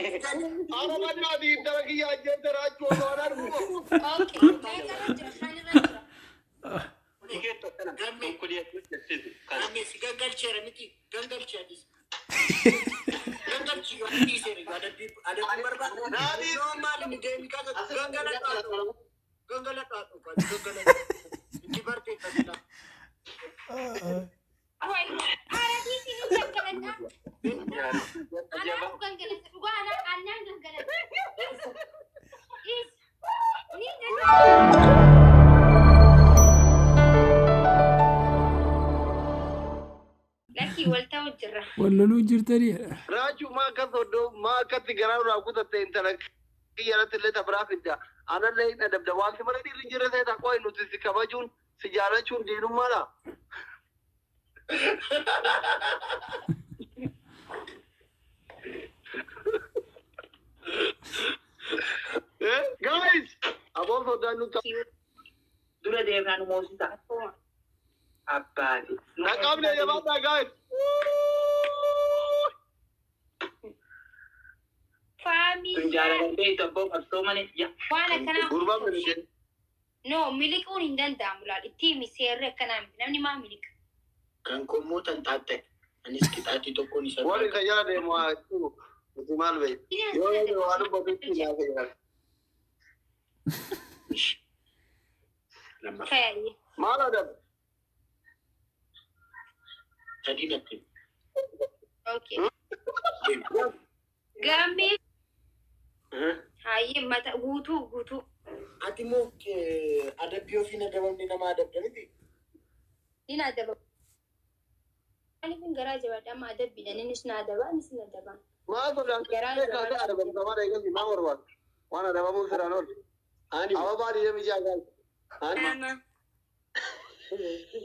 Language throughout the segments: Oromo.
أنا ما نادي درجي أجل دراج ولا أنا ولا لو جرتني راجو ما كذا ما كذا جرام راكودا تنتلك هي لا تلي تبرافي ده أنا اللي ندب دوام في مرة دي رجيرة ده تقوي نوتي كباجون سجارة شون دينو مالا guys أبغى فضا نوتا دولة ده كانوا موجودة أبادي نكمل يا بابا guys فامي تنجارة بيت أبوك أبسومني يا وانا كنا قربان من الشيء نو ملكون هندن دامولا التيمي سير كلام نمني ما ملك كان كموت أنت أنت أنيس كتاتي تكوني سبب واري خيال ده ما شو بتمال بي يو أنا بقول لا خيال لما خيالي ما لا ده تدينك اوكي جامبي هاي متى غوتو أنت موك أدب بيوفينا دبم دينا ما أدب جنتي دينا دبا أنا في الجراج بعد ما أدب بينا نسنا دبا نسنا دبا ما أقول لك كذا أنا بسمع رأيك ما وربان وأنا ده بقول سرانول أنا أبغى بعدي يوم يجي أقول أنا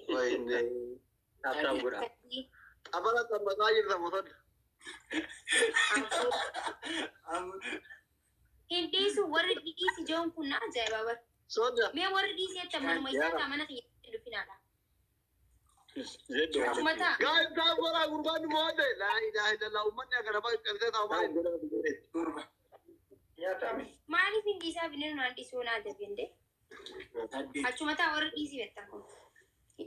وين أتابعه أبغى تبغى ده مثلا هندي سو ورد دي جون كنا جاي بابا صدق مين ورد دي تمنو ما يسا تمنا خير دفينا لا متى قاعد تابع قربان مودة لا إله إلا الله ومن يقرأ ما يقرأ تابع يا تامي ما أعرف هندي سافينه نادي سونا دفينده أشوف متى ورد دي سي بتاعكم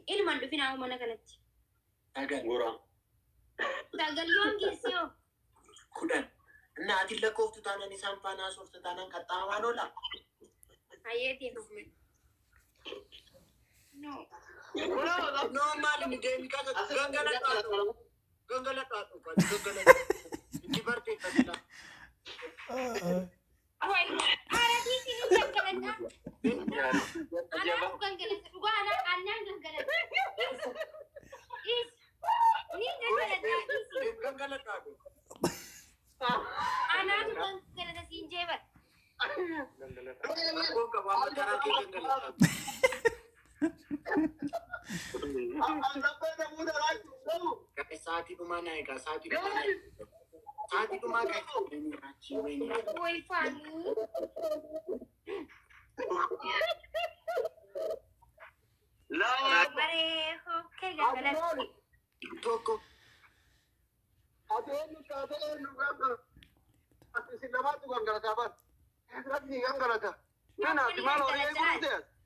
إيه ما دفينا هو منا كنت أجل غورا تاجل يوم كيسيو كودن نادي لكوف تانا نسام فانا صورت تانا كتاما ولا هاي نو نو مالي نجيمي كذا غنغلا تاتو كبرتي كذا أوي أنا دي سينو جنگلنا أنا bukan جنگل gua anak جنگل إيش ini غنغلا تاتو أنا bukan جنگل سينجيبر aku kawan cara غنغلا saat itu mana ya saat itu mana Oi Fani لا parejo que جنگل toko أتوني كاتلين نقول أتسلم ما تقول كذا كابر رأيي كم كذا أنا كمان أوريه كذا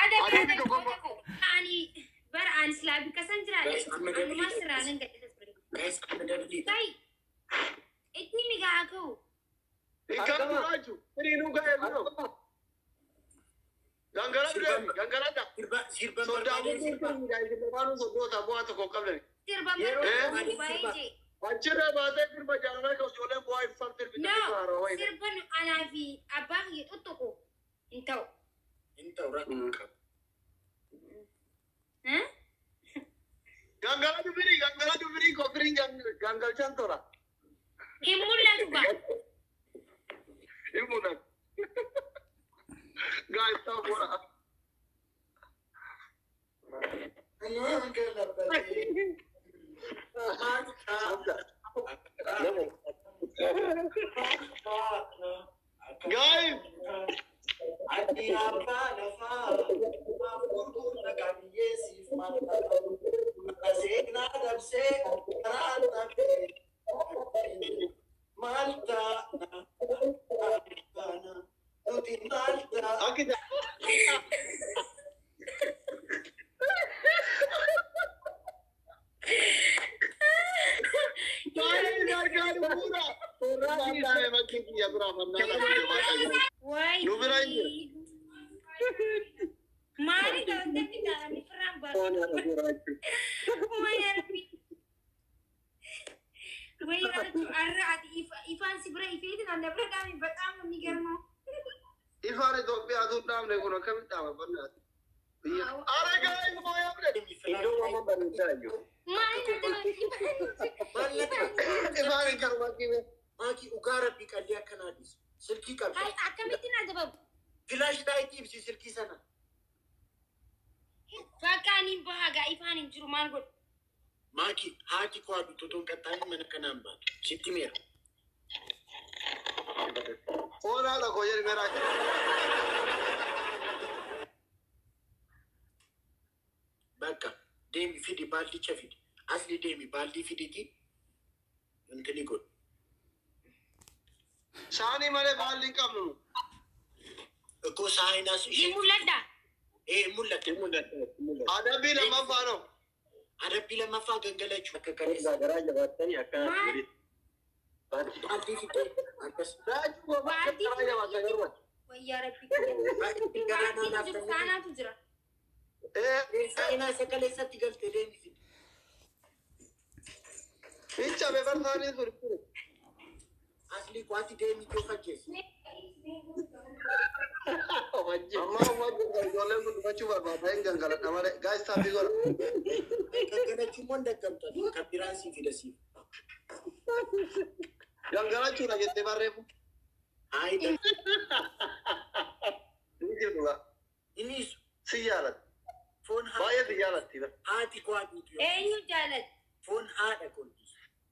ada ani bar an slabi kasan jira anu masranin ga ita suri guys kai iti mi ga ako إكمل راجو تري نوكا يقولون gangara da sirban so da mun kun da shi ba nu so ta bo ta ko kabla sirba bar baije wajira ba ta kirba jangara ko so le boy fam ter bi ta ro wai sirban ana fi abang yi tutuko intau inta orang gangara du biri ko biri gangal chantora imulla tuba imuna guys ta bora guys Adi apa nafa mafurku nakami yesi mata asena dabse karan tabe Malta. Nuti Malta. Akita. Why? You be right Mari kalau nanti dalam perang Wai ratu arra Ivan si bra ifiti nanda bra kami betam ni germo. Ivan itu piatu nam ne kono kami tama benda. Are guys, mau yang ni? Indo mama baru saja. Mari nanti Ivan ini kan Maki ugara pikalia kanadis. Silki ka. Hai akan itu nada bab. Flash light si silki sana. Fakani bahaga Ivan ini juruman god. Maki haki kwa tutun katani mana kanamba. Sitimir. Ora la koyer mera. Baka demi fidi baldi chafidi. Asli demi baldi fidi ti. Untani god. Shani mare baldi kamnu. Ko sahina su. Mulada. Mullat. Ada bila mabano. Ada bila mafa gangalachu. Kerja garanya batani akan jadi. Baldi fidi. Akas. Raju baldi garanya masa garwan. Wai ya Rabbi. Baldi tu sana tu jera. Sahina sekali satigal demi fidi. Icha beber thani sur. Asli kwati demi ko fajes. Amma wajib gole ko bachu barba bayenga ngala amare guys sabi gora. Gangalachu monda kamta kapiransi fidasi. Yang garachu na jete barre. Ai da. Ini juga. Ini Siyarat. phone ha. Bayar siyarat tidak. Hati kwati tu. Enyu jalan. Phone ada kon.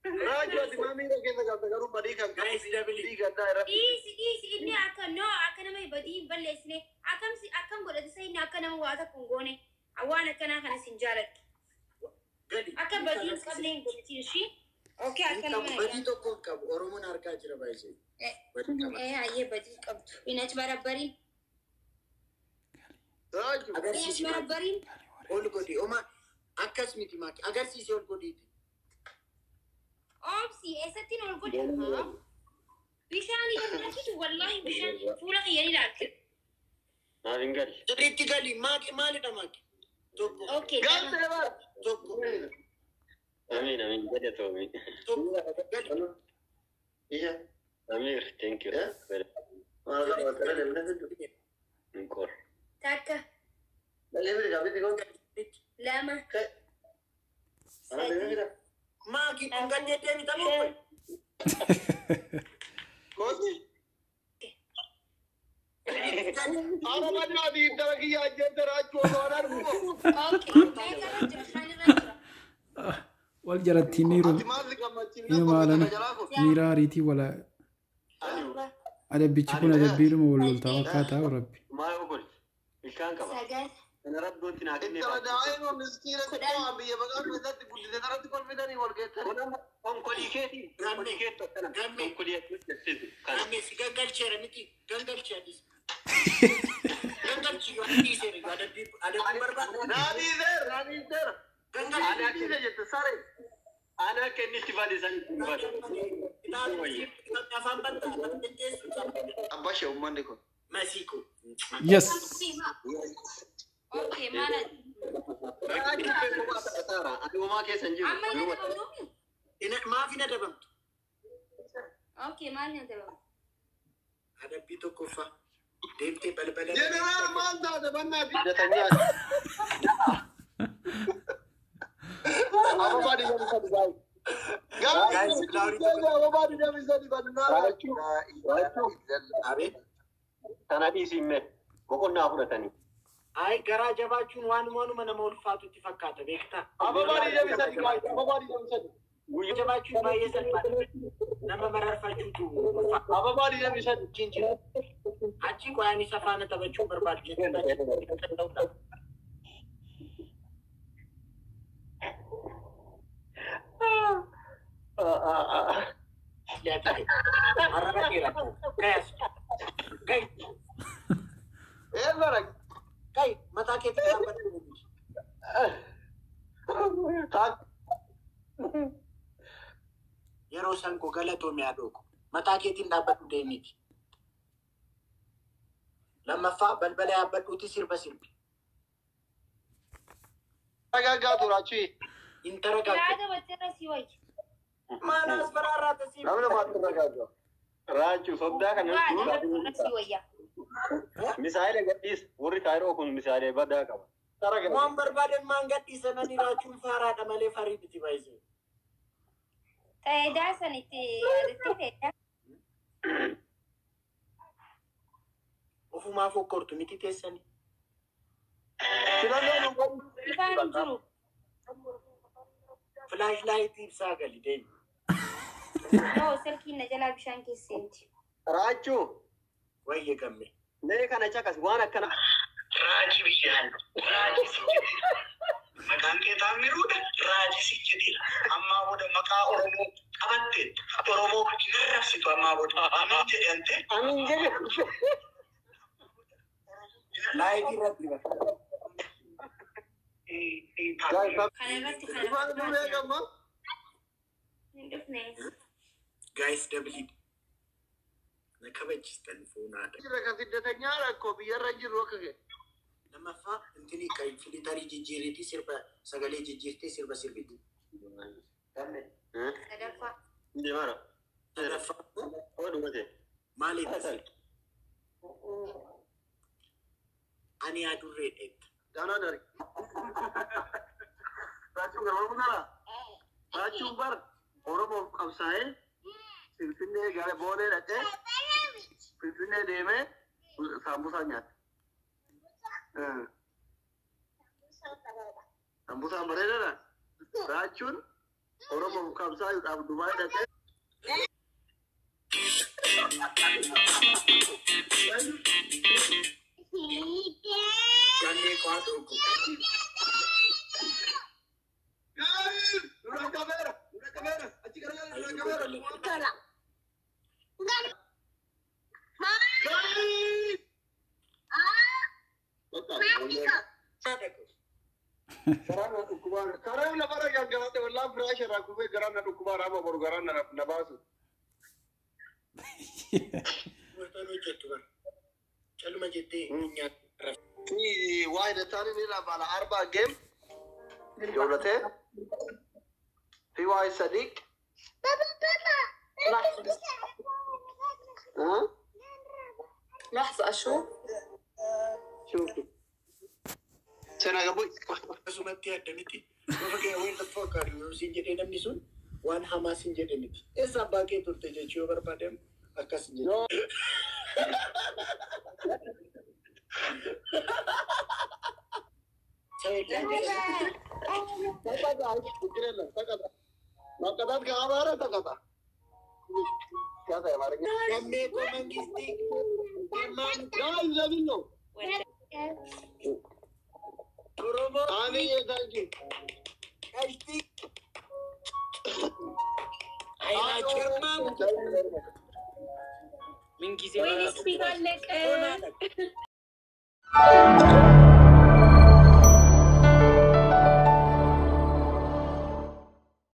Raju ati mami ko kena kata garu badi kan. Guys double. Tiga daerah. Isi ini akan nama badi balle sine akan goda sai ni akan nama wata kongone awana kana kana sinjarat Gadi. akan badi kable ngoti shi okay akan nama Badi to kon kab Oromo narka jira bai sai. aye badi kab ina bari Raju. Agar sisi bari ol godi oma akas miti maki agar sisi ol godi. Opsi esatin ol godi ha bishani ganati wallahi bishani fula khiyani lak Naringal. Jadi tiga lima ke mali da maki. Toko. okay Gal tebar. Toko. Amin. Jadi tu Amin. Toko. Gadi. Iya. Amir, thank you. Ya? Mana kata ada mana tu? Engkor. taka Lepas itu kami tengok. lama Mana dengar kita? Maki kunggan dia minta mau. Kosi. Apa mana di dalam kia jadi raju orang tu. okay والجرت نيرو إنما نيراريتي ولا على بيتشكون على بيرم ولا التوقعات وربي ما أقول. إيشان كمان. sagat أنا رد دون تناقضني. Intara daerah miskin itu kau ambil bagai macam tu kudu daerah tu kalau kita ni warga itu. Om kuliket. Kuliket. Om kuliket. Kami si gangal cera miti. Gangal cera. Gangal cera di sini. Ada berbat. Nadi der. Gangal Ada kita je tu sare. أنا كني تبادي سني. kita faham bantu. Apa sih umman ni kau? Masiko. يس okay mana Aku pergi ke Tara. Aku mau ke Sanju. amma ina da babu Ina maafin ada bang. okay mana da babu Ada pito kofa. Dente bal-bal. General manda ada mana dia tanya. Apa badi yang bisa dibawa? Guys, apa badi yang bisa dibawa? Abe. Tanah di sini. Pokok nak aku datang. Ay gara jabachun wanu mana mau fatu tifakata bekta. Apa badi yang bisa dibawa? Apa badi yang bisa dibawa? Guyo jabachun ba yesal pa. Nama marar fachu tu. Apa badi yang bisa dibawa? Cinci. Aci ko ani safana tabachu berbat. lihatee. Har'a keeratu. Kayas. Kay. Bara. Kay mataa keetti dhaabbatu. Yeroo san ko galatoomee adooko. Mataa keetiin dhaabbatu deemiti. Lammaffaa balbala yaabbadhuuti sirba sirbi. Ragaggaa turaachi. Intara gaafte. Yaada wajjira si wayya. Maanas baraarraata si. Namni maatti ragaggaa. Raachu sobdaa kana. Waa nama si wayya. Misaalee gadhiis warri kaayiroo kun misaalee badaa qaba. Waan barbaadan maan gadhiisananii raachuun faaraadha malee farii biti baay'isee. Ta'eedaa sanitti yaadattee ta'edha. Ofumaa fokkortu miti teessanii. Ifaan hin jiru. Flash light ibsaa gali deemi. Yoo silkiin na jalaa bishaan keesseenti. Raachuu. Wayye gamme. Mee kana cakas waan akkana. Raajii biyyaan. Raajii si jedhila. Maqaan kee Taammiruudha. Raajii si jedhila. Ammaa booda maqaa Oromoo qabatte. Oromoo hin rabsitu ammaa booda. Amin jedhante. Amin jedhe. Light irratti bakka. Kana irratti kana hin dhufne. Guys double nakabachistan fuunaadha. Jira kan siddatanyaa rakkoo biyyarra jiru akka kee. Lammaffaa intini kan filitarii jijjiiriti sirba sagalee jijjiirtee sirba sirbiti. Sadaffaa. Deemara. Sadaffaa. Oodumate. Maaliif? Ani adurree dheetta. Daanaa dari. Raachuun garuu bunala. Raachuun bar Oromoo qabsaa'ee Finfinnee gara boonee dhaqee Finfinnee deemee saambusaa nyaate. Saambusaan bareedaadha. Raachuun Oromoo qabsaa'uudhaaf Dubaay dhaqee. Gannee kwaa dhoogu. Karaan lafa ragaggalate wallaan firaasha irraa kufee garaan na dhukkubaa raama boru garaan na baasu. Wantoonni hojjettu bara. Caluma jettee nyaata. Waa hidhataan inni lafa arbaa geem joolatee fi waa sadiq. لحظة أشوف. شوفي سنة قبل Asumatti adda miti. Lafa kee wayii lafa fakkaatu yoo siin jedhee namni sun waan hamaa siin jedhe miti. Eessa abbaa kee turte jechuu yoo barbaadan akkas jedhe. Makatat kah baru tak kata? Kata ya barangnya. Gammee koo mangistii. Guys, let me know. Oromoo. Ani ya thank you. Kashtii. Ayinaa jirmaan. من كيسي